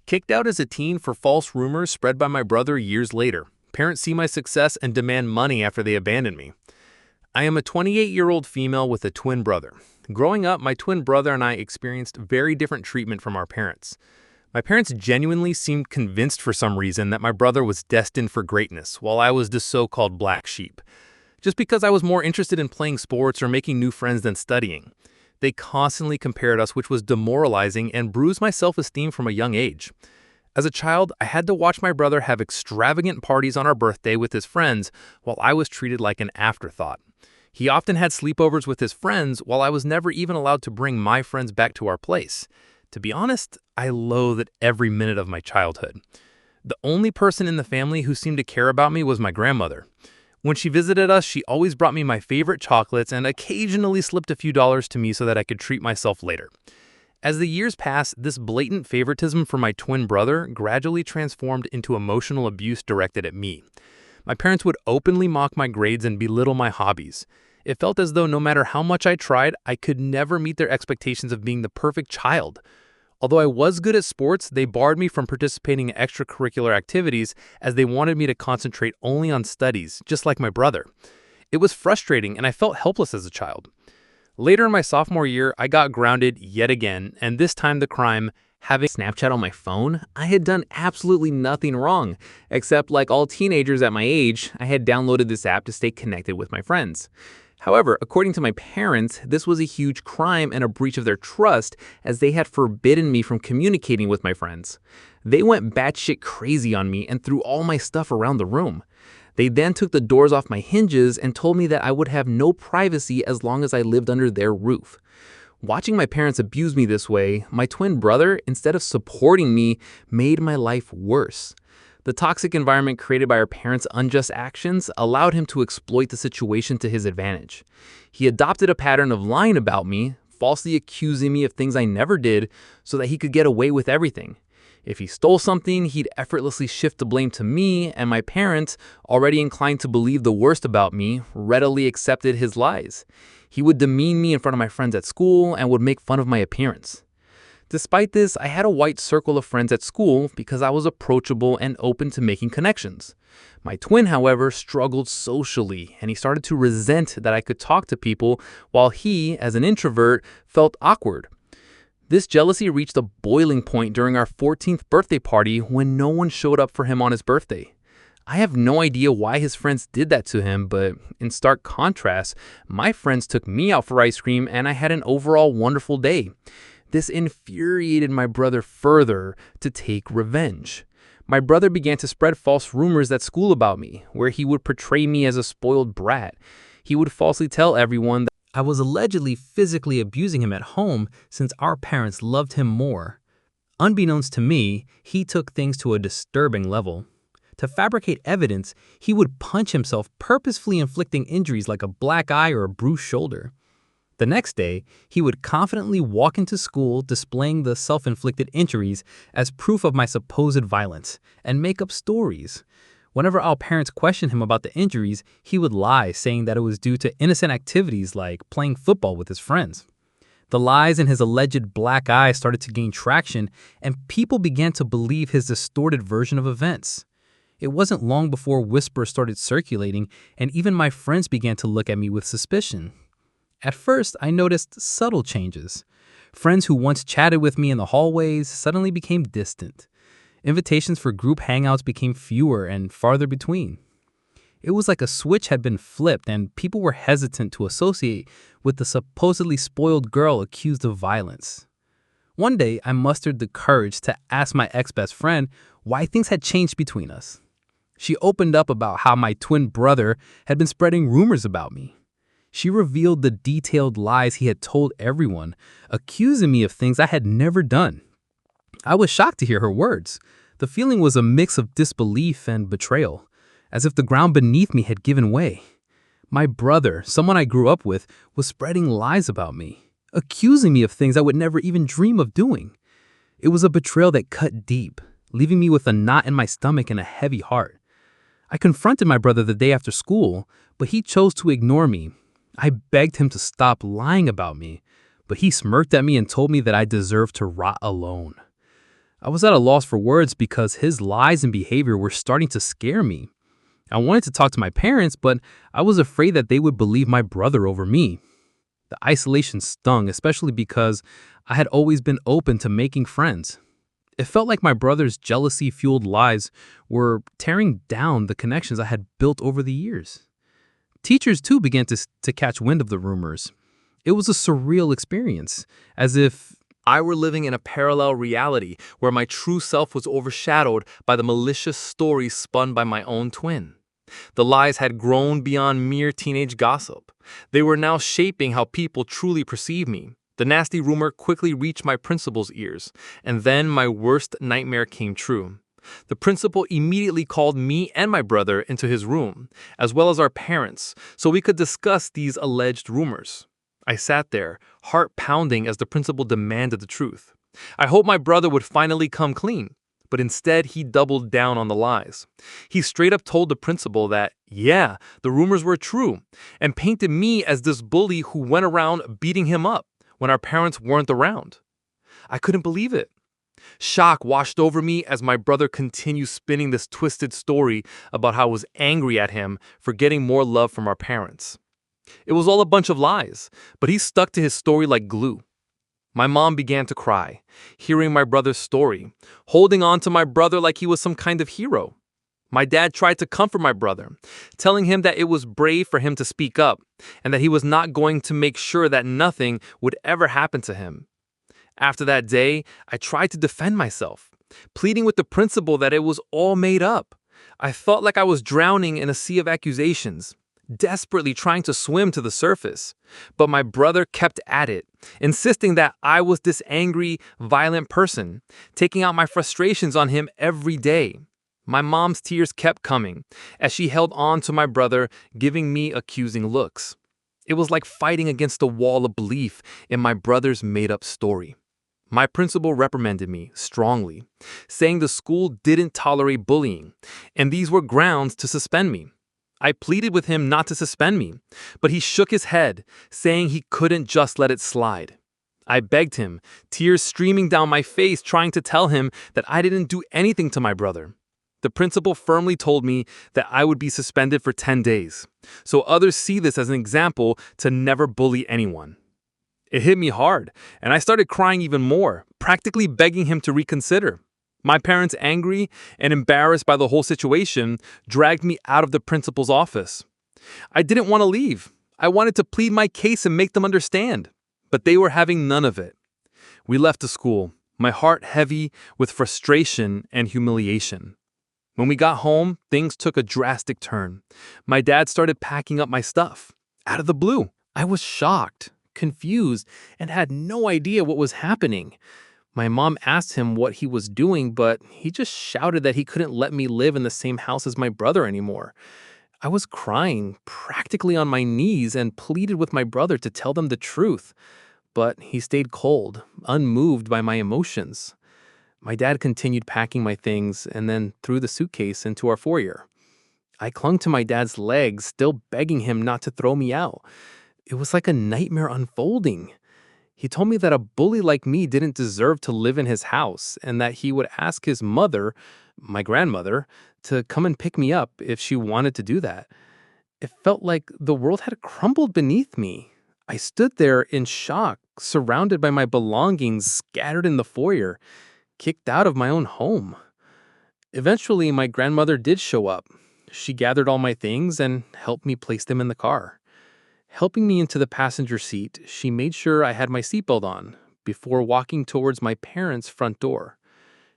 Kicked out as a teen for false rumors spread by my brother years later. Parents see my success and demand money after they abandon me. I am a 28-year-old female with a twin brother. Growing up, my twin brother and I experienced very different treatment from our parents. My parents genuinely seemed convinced for some reason that my brother was destined for greatness, while I was the so-called black sheep. Just because I was more interested in playing sports or making new friends than studying. They constantly compared us, which was demoralizing and bruised my self-esteem from a young age. As a child, I had to watch my brother have extravagant parties on our birthday with his friends while I was treated like an afterthought. He often had sleepovers with his friends while I was never even allowed to bring my friends back to our place. To be honest, I loathed every minute of my childhood. The only person in the family who seemed to care about me was my grandmother. When she visited us, she always brought me my favorite chocolates and occasionally slipped a few dollars to me so that I could treat myself later. As the years passed, this blatant favoritism for my twin brother gradually transformed into emotional abuse directed at me. My parents would openly mock my grades and belittle my hobbies. It felt as though no matter how much I tried, I could never meet their expectations of being the perfect child. Although I was good at sports, they barred me from participating in extracurricular activities as they wanted me to concentrate only on studies, just like my brother. It was frustrating and I felt helpless as a child. Later in my sophomore year, I got grounded yet again, and this time the crime, having Snapchat on my phone. I had done absolutely nothing wrong, except like all teenagers at my age, I had downloaded this app to stay connected with my friends. However, according to my parents, this was a huge crime and a breach of their trust as they had forbidden me from communicating with my friends. They went batshit crazy on me and threw all my stuff around the room. They then took the doors off my hinges and told me that I would have no privacy as long as I lived under their roof. Watching my parents abuse me this way, my twin brother, instead of supporting me, made my life worse. The toxic environment created by our parents' unjust actions allowed him to exploit the situation to his advantage. He adopted a pattern of lying about me, falsely accusing me of things I never did, so that he could get away with everything. If he stole something, he'd effortlessly shift the blame to me, and my parents, already inclined to believe the worst about me, readily accepted his lies. He would demean me in front of my friends at school and would make fun of my appearance. Despite this, I had a wide circle of friends at school because I was approachable and open to making connections. My twin, however, struggled socially, and he started to resent that I could talk to people while he, as an introvert, felt awkward. This jealousy reached a boiling point during our 14th birthday party when no one showed up for him on his birthday. I have no idea why his friends did that to him, but in stark contrast, my friends took me out for ice cream and I had an overall wonderful day. This infuriated my brother further to take revenge. My brother began to spread false rumors at school about me, where he would portray me as a spoiled brat. He would falsely tell everyone that I was allegedly physically abusing him at home since our parents loved him more. Unbeknownst to me, he took things to a disturbing level. To fabricate evidence, he would punch himself, purposefully inflicting injuries like a black eye or a bruised shoulder. The next day, he would confidently walk into school displaying the self-inflicted injuries as proof of my supposed violence and make up stories. Whenever our parents questioned him about the injuries, he would lie, saying that it was due to innocent activities like playing football with his friends. The lies in his alleged black eye started to gain traction, and people began to believe his distorted version of events. It wasn't long before whispers started circulating, and even my friends began to look at me with suspicion. At first, I noticed subtle changes. Friends who once chatted with me in the hallways suddenly became distant. Invitations for group hangouts became fewer and farther between. It was like a switch had been flipped and people were hesitant to associate with the supposedly spoiled girl accused of violence. One day, I mustered the courage to ask my ex-best friend why things had changed between us. She opened up about how my twin brother had been spreading rumors about me. She revealed the detailed lies he had told everyone, accusing me of things I had never done. I was shocked to hear her words. The feeling was a mix of disbelief and betrayal, as if the ground beneath me had given way. My brother, someone I grew up with, was spreading lies about me, accusing me of things I would never even dream of doing. It was a betrayal that cut deep, leaving me with a knot in my stomach and a heavy heart. I confronted my brother the day after school, but he chose to ignore me. I begged him to stop lying about me, but he smirked at me and told me that I deserved to rot alone. I was at a loss for words because his lies and behavior were starting to scare me. I wanted to talk to my parents, but I was afraid that they would believe my brother over me. The isolation stung, especially because I had always been open to making friends. It felt like my brother's jealousy fueled lies were tearing down the connections I had built over the years. Teachers, too, began to catch wind of the rumors. It was a surreal experience, as if I were living in a parallel reality where my true self was overshadowed by the malicious stories spun by my own twin. The lies had grown beyond mere teenage gossip. They were now shaping how people truly perceive me. The nasty rumor quickly reached my principal's ears, and then my worst nightmare came true. The principal immediately called me and my brother into his room, as well as our parents, so we could discuss these alleged rumors. I sat there, heart pounding as the principal demanded the truth. I hoped my brother would finally come clean, but instead he doubled down on the lies. He straight up told the principal that, yeah, the rumors were true, and painted me as this bully who went around beating him up when our parents weren't around. I couldn't believe it. Shock washed over me as my brother continued spinning this twisted story about how I was angry at him for getting more love from our parents. It was all a bunch of lies, but he stuck to his story like glue. My mom began to cry, hearing my brother's story, holding on to my brother like he was some kind of hero. My dad tried to comfort my brother, telling him that it was brave for him to speak up and that he was not going to make sure that nothing would ever happen to him. After that day, I tried to defend myself, pleading with the principal that it was all made up. I felt like I was drowning in a sea of accusations, desperately trying to swim to the surface. But my brother kept at it, insisting that I was this angry, violent person, taking out my frustrations on him every day. My mom's tears kept coming as she held on to my brother, giving me accusing looks. It was like fighting against a wall of belief in my brother's made-up story. My principal reprimanded me strongly, saying the school didn't tolerate bullying, and these were grounds to suspend me. I pleaded with him not to suspend me, but he shook his head, saying he couldn't just let it slide. I begged him, tears streaming down my face, trying to tell him that I didn't do anything to my brother. The principal firmly told me that I would be suspended for 10 days, so others see this as an example to never bully anyone. It hit me hard, and I started crying even more, practically begging him to reconsider. My parents, angry and embarrassed by the whole situation, dragged me out of the principal's office. I didn't want to leave. I wanted to plead my case and make them understand, but they were having none of it. We left the school, my heart heavy with frustration and humiliation. When we got home, things took a drastic turn. My dad started packing up my stuff. Out of the blue, I was shocked, confused, and had no idea what was happening. My mom asked him what he was doing, but he just shouted that he couldn't let me live in the same house as my brother anymore. I was crying, practically on my knees, and pleaded with my brother to tell them the truth. But he stayed cold, unmoved by my emotions. My dad continued packing my things and then threw the suitcase into our foyer. I clung to my dad's legs, still begging him not to throw me out. It was like a nightmare unfolding. He told me that a bully like me didn't deserve to live in his house and that he would ask his mother, my grandmother, to come and pick me up if she wanted to do that. It felt like the world had crumbled beneath me. I stood there in shock, surrounded by my belongings scattered in the foyer, kicked out of my own home. Eventually, my grandmother did show up. She gathered all my things and helped me place them in the car. Helping me into the passenger seat, she made sure I had my seatbelt on before walking towards my parents' front door.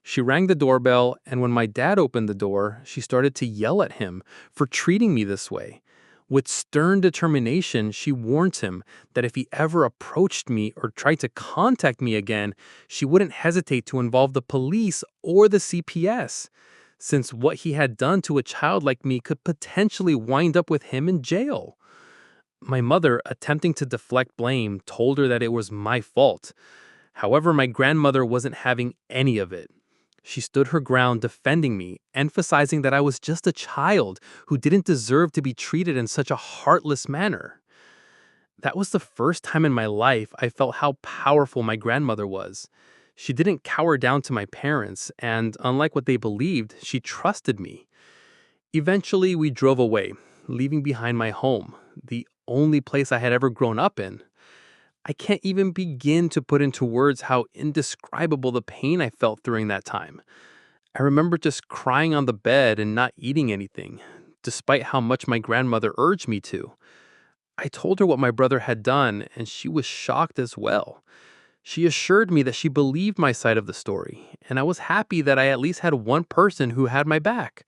She rang the doorbell, and when my dad opened the door, she started to yell at him for treating me this way. With stern determination, she warned him that if he ever approached me or tried to contact me again, she wouldn't hesitate to involve the police or the CPS, since what he had done to a child like me could potentially wind up with him in jail. My mother, attempting to deflect blame, told her that it was my fault. However, my grandmother wasn't having any of it. She stood her ground defending me, emphasizing that I was just a child who didn't deserve to be treated in such a heartless manner. That was the first time in my life I felt how powerful my grandmother was. She didn't cower down to my parents, and unlike what they believed, she trusted me. Eventually, we drove away, leaving behind my home, the only place I had ever grown up in. I can't even begin to put into words how indescribable the pain I felt during that time. I remember just crying on the bed and not eating anything, despite how much my grandmother urged me to. I told her what my brother had done, and she was shocked as well. She assured me that she believed my side of the story, and I was happy that I at least had one person who had my back.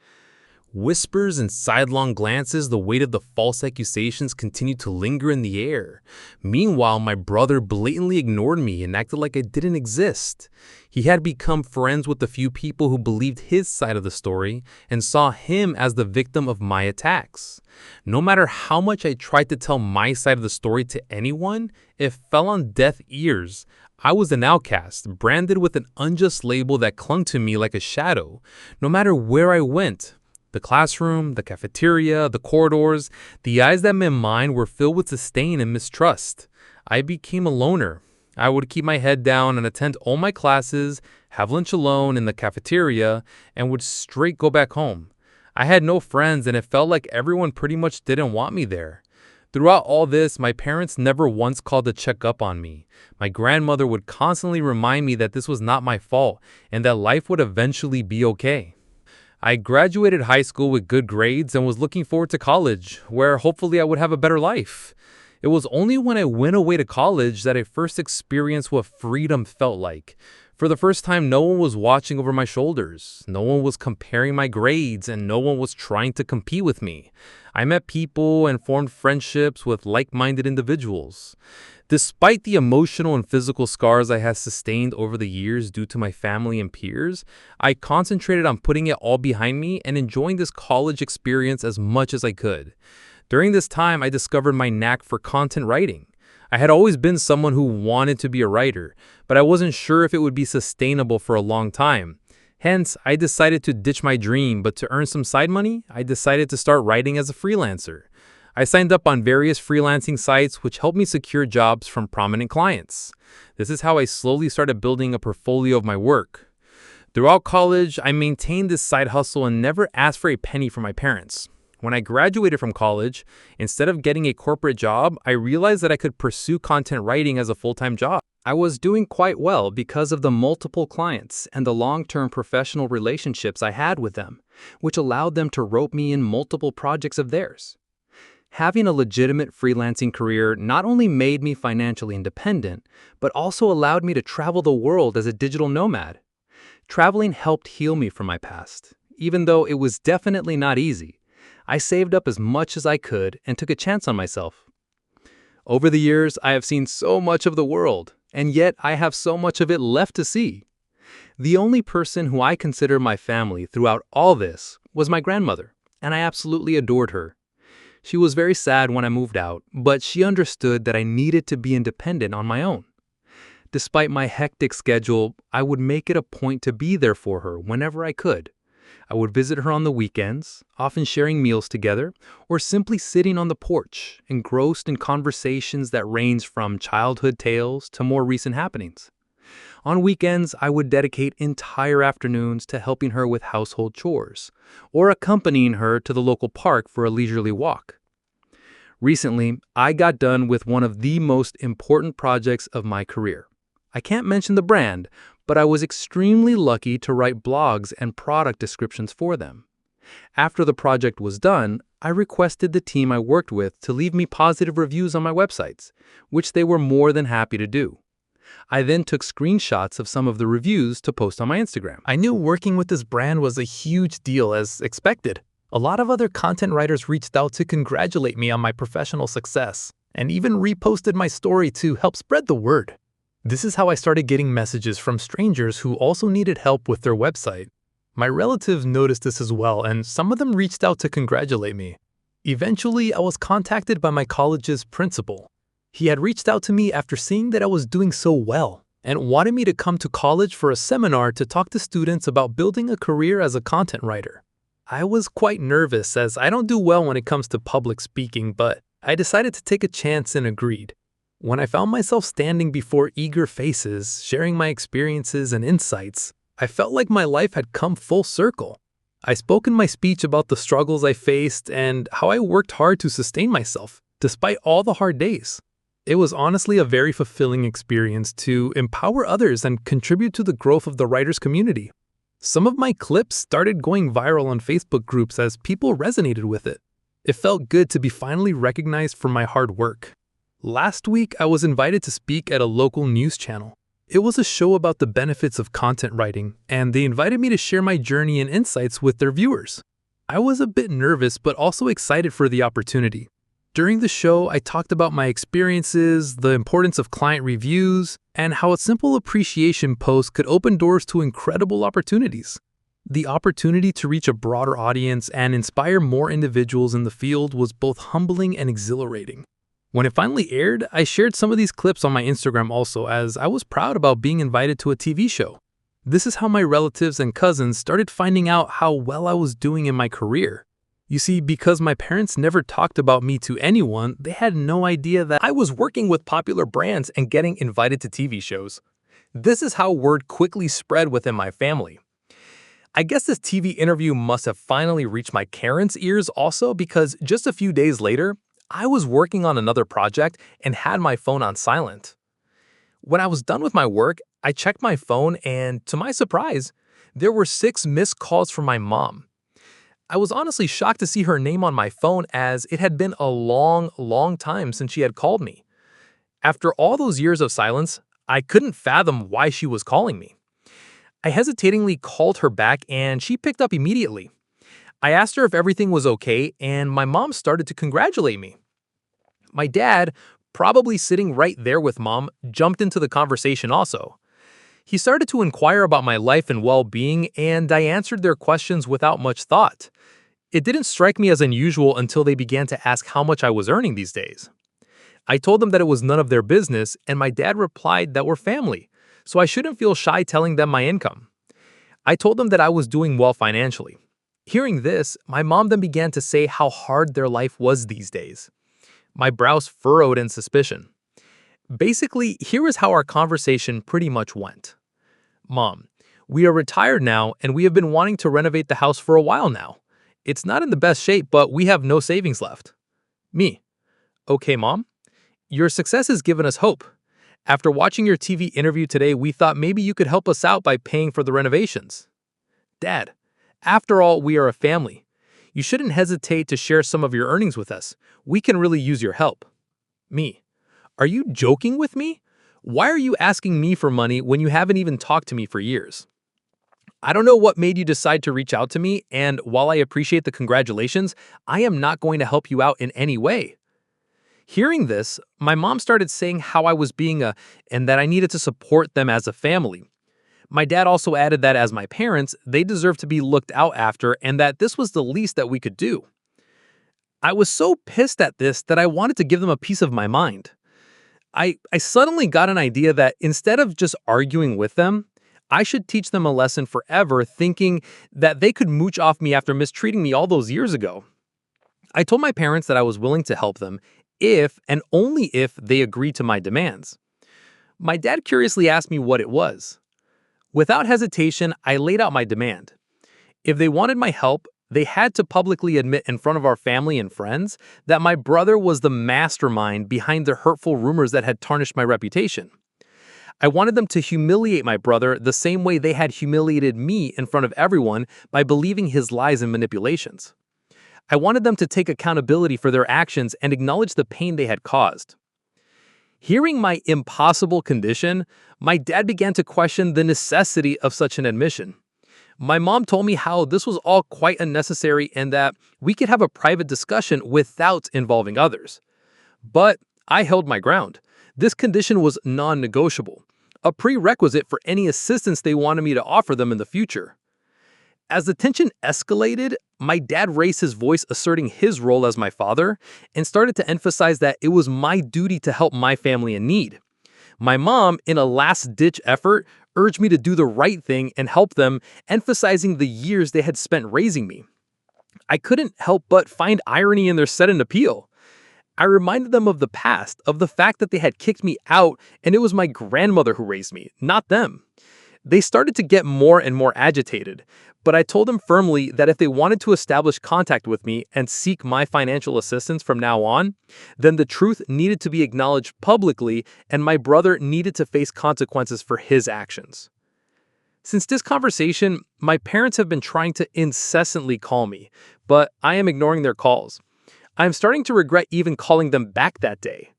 Whispers and sidelong glances, the weight of the false accusations continued to linger in the air. Meanwhile, my brother blatantly ignored me and acted like I didn't exist. He had become friends with the few people who believed his side of the story and saw him as the victim of my attacks. No matter how much I tried to tell my side of the story to anyone, it fell on deaf ears. I was an outcast, branded with an unjust label that clung to me like a shadow. No matter where I went, the classroom, the cafeteria, the corridors, the eyes that met mine were filled with disdain and mistrust. I became a loner. I would keep my head down and attend all my classes, have lunch alone in the cafeteria, and would straight go back home. I had no friends, and it felt like everyone pretty much didn't want me there. Throughout all this, my parents never once called to check up on me. My grandmother would constantly remind me that this was not my fault and that life would eventually be okay. I graduated high school with good grades and was looking forward to college, where hopefully I would have a better life. It was only when I went away to college that I first experienced what freedom felt like. For the first time, no one was watching over my shoulders. No one was comparing my grades, and no one was trying to compete with me. I met people and formed friendships with like-minded individuals. Despite the emotional and physical scars I had sustained over the years due to my family and peers, I concentrated on putting it all behind me and enjoying this college experience as much as I could. During this time, I discovered my knack for content writing. I had always been someone who wanted to be a writer, but I wasn't sure if it would be sustainable for a long time. Hence, I decided to ditch my dream, but to earn some side money, I decided to start writing as a freelancer. I signed up on various freelancing sites which helped me secure jobs from prominent clients. This is how I slowly started building a portfolio of my work. Throughout college, I maintained this side hustle and never asked for a penny from my parents. When I graduated from college, instead of getting a corporate job, I realized that I could pursue content writing as a full-time job. I was doing quite well because of the multiple clients and the long-term professional relationships I had with them, which allowed them to rope me in multiple projects of theirs. Having a legitimate freelancing career not only made me financially independent, but also allowed me to travel the world as a digital nomad. Traveling helped heal me from my past, even though it was definitely not easy. I saved up as much as I could and took a chance on myself. Over the years, I have seen so much of the world, and yet I have so much of it left to see. The only person who I consider my family throughout all this was my grandmother, and I absolutely adored her. She was very sad when I moved out, but she understood that I needed to be independent on my own. Despite my hectic schedule, I would make it a point to be there for her whenever I could. I would visit her on the weekends, often sharing meals together, or simply sitting on the porch, engrossed in conversations that ranged from childhood tales to more recent happenings. On weekends, I would dedicate entire afternoons to helping her with household chores, or accompanying her to the local park for a leisurely walk. Recently, I got done with one of the most important projects of my career. I can't mention the brand, but I was extremely lucky to write blogs and product descriptions for them. After the project was done, I requested the team I worked with to leave me positive reviews on my websites, which they were more than happy to do. I then took screenshots of some of the reviews to post on my Instagram. I knew working with this brand was a huge deal as expected. A lot of other content writers reached out to congratulate me on my professional success, and even reposted my story to help spread the word. This is how I started getting messages from strangers who also needed help with their website. My relatives noticed this as well, and some of them reached out to congratulate me. Eventually, I was contacted by my college's principal. He had reached out to me after seeing that I was doing so well and wanted me to come to college for a seminar to talk to students about building a career as a content writer. I was quite nervous as I don't do well when it comes to public speaking, but I decided to take a chance and agreed. When I found myself standing before eager faces, sharing my experiences and insights, I felt like my life had come full circle. I spoke in my speech about the struggles I faced and how I worked hard to sustain myself, despite all the hard days. It was honestly a very fulfilling experience to empower others and contribute to the growth of the writers community. Some of my clips started going viral on Facebook groups as people resonated with it. It felt good to be finally recognized for my hard work. Last week, I was invited to speak at a local news channel. It was a show about the benefits of content writing, and they invited me to share my journey and insights with their viewers. I was a bit nervous, but also excited for the opportunity. During the show, I talked about my experiences, the importance of client reviews, and how a simple appreciation post could open doors to incredible opportunities. The opportunity to reach a broader audience and inspire more individuals in the field was both humbling and exhilarating. When it finally aired, I shared some of these clips on my Instagram also, as I was proud about being invited to a TV show. This is how my relatives and cousins started finding out how well I was doing in my career. You see, because my parents never talked about me to anyone, they had no idea that I was working with popular brands and getting invited to TV shows. This is how word quickly spread within my family. I guess this TV interview must have finally reached my Karen's ears also, because just a few days later, I was working on another project and had my phone on silent. When I was done with my work, I checked my phone and, to my surprise, there were 6 missed calls from my mom. I was honestly shocked to see her name on my phone, as it had been a long time since she had called me. After all those years of silence, I couldn't fathom why she was calling me. I hesitatingly called her back and she picked up immediately. I asked her if everything was okay, and my mom started to congratulate me. My dad, probably sitting right there with mom, jumped into the conversation also. He started to inquire about my life and well-being, and I answered their questions without much thought. It didn't strike me as unusual until they began to ask how much I was earning these days. I told them that it was none of their business, and my dad replied that we're family, so I shouldn't feel shy telling them my income. I told them that I was doing well financially. Hearing this, my mom then began to say how hard their life was these days. My brows furrowed in suspicion. Basically, here is how our conversation pretty much went. Mom, we are retired now and we have been wanting to renovate the house for a while now. It's not in the best shape, but we have no savings left. Me, okay, Mom. Your success has given us hope. After watching your TV interview today, we thought maybe you could help us out by paying for the renovations. Dad, after all, we are a family. You shouldn't hesitate to share some of your earnings with us. We can really use your help. Me, are you joking with me? Why are you asking me for money when you haven't even talked to me for years? I don't know what made you decide to reach out to me, and while I appreciate the congratulations, I am not going to help you out in any way. Hearing this, my mom started saying how I was and that I needed to support them as a family. My dad also added that as my parents, they deserve to be looked out after and that this was the least that we could do. I was so pissed at this that I wanted to give them a piece of my mind. I suddenly got an idea that instead of just arguing with them, I should teach them a lesson forever, thinking that they could mooch off me after mistreating me all those years ago. I told my parents that I was willing to help them if and only if they agreed to my demands. My dad curiously asked me what it was. Without hesitation, I laid out my demand. If they wanted my help, they had to publicly admit in front of our family and friends that my brother was the mastermind behind the hurtful rumors that had tarnished my reputation. I wanted them to humiliate my brother the same way they had humiliated me in front of everyone by believing his lies and manipulations. I wanted them to take accountability for their actions and acknowledge the pain they had caused. Hearing my impossible condition, my dad began to question the necessity of such an admission. My mom told me how this was all quite unnecessary and that we could have a private discussion without involving others. But I held my ground. This condition was non-negotiable, a prerequisite for any assistance they wanted me to offer them in the future. As the tension escalated, my dad raised his voice, asserting his role as my father, and started to emphasize that it was my duty to help my family in need. My mom, in a last-ditch effort, urged me to do the right thing and help them, emphasizing the years they had spent raising me. I couldn't help but find irony in their sudden appeal. I reminded them of the past, of the fact that they had kicked me out and it was my grandmother who raised me, not them. They started to get more and more agitated, but I told them firmly that if they wanted to establish contact with me and seek my financial assistance from now on, then the truth needed to be acknowledged publicly and my brother needed to face consequences for his actions. Since this conversation, my parents have been trying to incessantly call me, but I am ignoring their calls. I'm starting to regret even calling them back that day.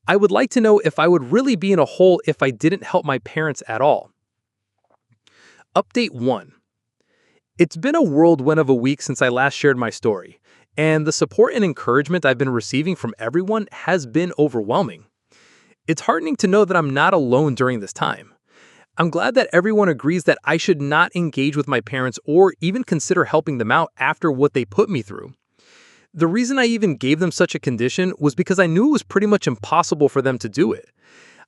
I would like to know if I would really be in a hole if I didn't help my parents at all. Update 1. It's been a whirlwind of a week since I last shared my story, and the support and encouragement I've been receiving from everyone has been overwhelming. It's heartening to know that I'm not alone during this time. I'm glad that everyone agrees that I should not engage with my parents or even consider helping them out after what they put me through. The reason I even gave them such a condition was because I knew it was pretty much impossible for them to do it.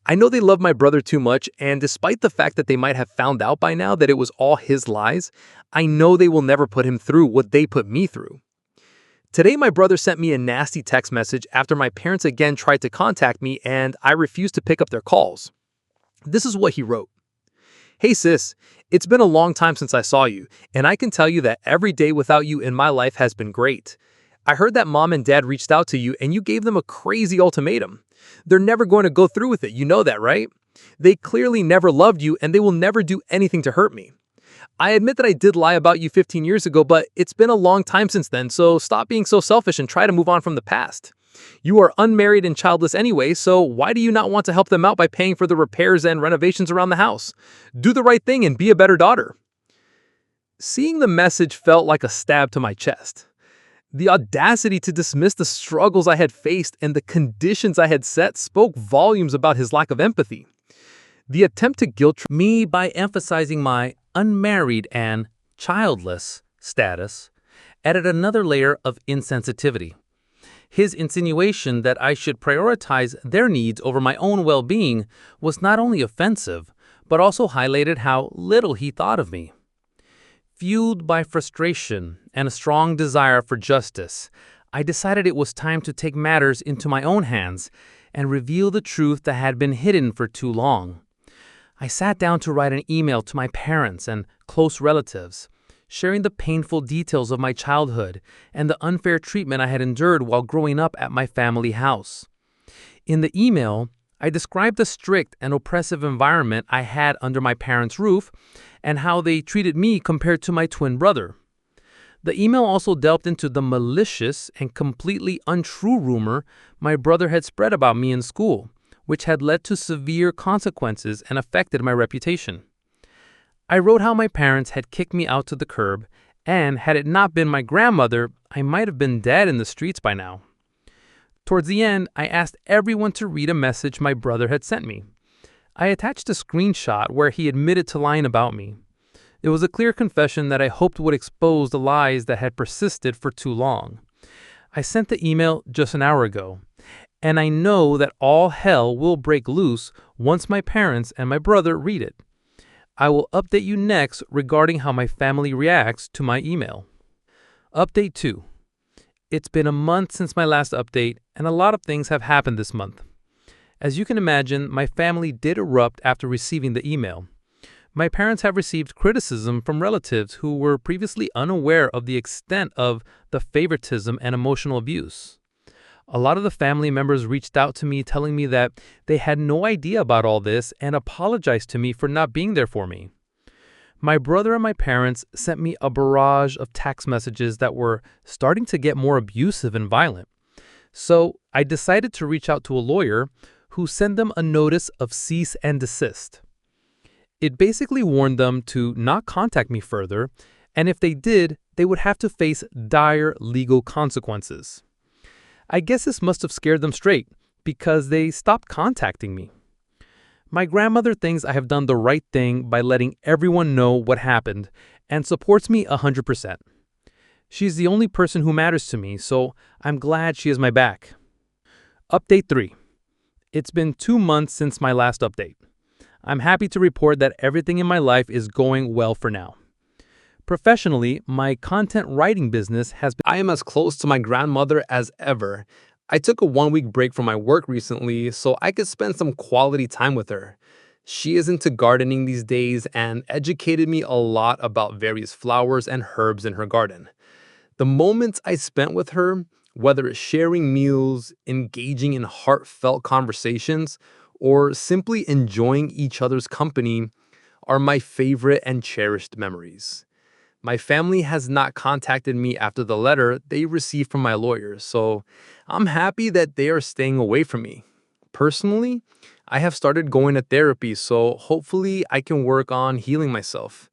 I know they love my brother too much, and despite the fact that they might have found out by now that it was all his lies, I know they will never put him through what they put me through. Today, my brother sent me a nasty text message after my parents again tried to contact me and I refused to pick up their calls. This is what he wrote. Hey sis, it's been a long time since I saw you, and I can tell you that every day without you in my life has been great. I heard that mom and dad reached out to you and you gave them a crazy ultimatum. They're never going to go through with it, you know that, right? They clearly never loved you and they will never do anything to hurt me. I admit that I did lie about you 15 years ago, but it's been a long time since then, so stop being so selfish and try to move on from the past. You are unmarried and childless anyway, so why do you not want to help them out by paying for the repairs and renovations around the house? Do the right thing and be a better daughter. Seeing the message felt like a stab to my chest. The audacity to dismiss the struggles I had faced and the conditions I had set spoke volumes about his lack of empathy. The attempt to guilt trip me by emphasizing my unmarried and childless status added another layer of insensitivity. His insinuation that I should prioritize their needs over my own well-being was not only offensive, but also highlighted how little he thought of me. Fueled by frustration and a strong desire for justice, I decided it was time to take matters into my own hands and reveal the truth that had been hidden for too long. I sat down to write an email to my parents and close relatives, sharing the painful details of my childhood and the unfair treatment I had endured while growing up at my family house. In the email, I described the strict and oppressive environment I had under my parents' roof and how they treated me compared to my twin brother. The email also delved into the malicious and completely untrue rumor my brother had spread about me in school, which had led to severe consequences and affected my reputation. I wrote how my parents had kicked me out to the curb, and had it not been my grandmother, I might have been dead in the streets by now. Towards the end, I asked everyone to read a message my brother had sent me. I attached a screenshot where he admitted to lying about me. It was a clear confession that I hoped would expose the lies that had persisted for too long. I sent the email just an hour ago, and I know that all hell will break loose once my parents and my brother read it. I will update you next regarding how my family reacts to my email. Update 2. It's been a month since my last update, and a lot of things have happened this month. As you can imagine, my family did erupt after receiving the email. My parents have received criticism from relatives who were previously unaware of the extent of the favoritism and emotional abuse. A lot of the family members reached out to me telling me that they had no idea about all this and apologized to me for not being there for me. My brother and my parents sent me a barrage of text messages that were starting to get more abusive and violent. So I decided to reach out to a lawyer who sent them a notice of cease and desist. It basically warned them to not contact me further, and if they did, they would have to face dire legal consequences. I guess this must have scared them straight, because they stopped contacting me. My grandmother thinks I have done the right thing by letting everyone know what happened and supports me 100%. She's the only person who matters to me, so I'm glad she has my back. Update 3. It's been 2 months since my last update. I'm happy to report that everything in my life is going well for now. Professionally, my content writing business has been. I am as close to my grandmother as ever. I took a 1 week break from my work recently so I could spend some quality time with her. She is into gardening these days and educated me a lot about various flowers and herbs in her garden. The moments I spent with her, whether it's sharing meals, engaging in heartfelt conversations, or simply enjoying each other's company, are my favorite and cherished memories. My family has not contacted me after the letter they received from my lawyer, so I'm happy that they are staying away from me. Personally, I have started going to therapy, so hopefully I can work on healing myself.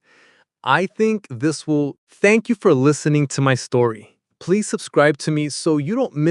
I think this will thank you for listening to my story. Please subscribe to me so you don't miss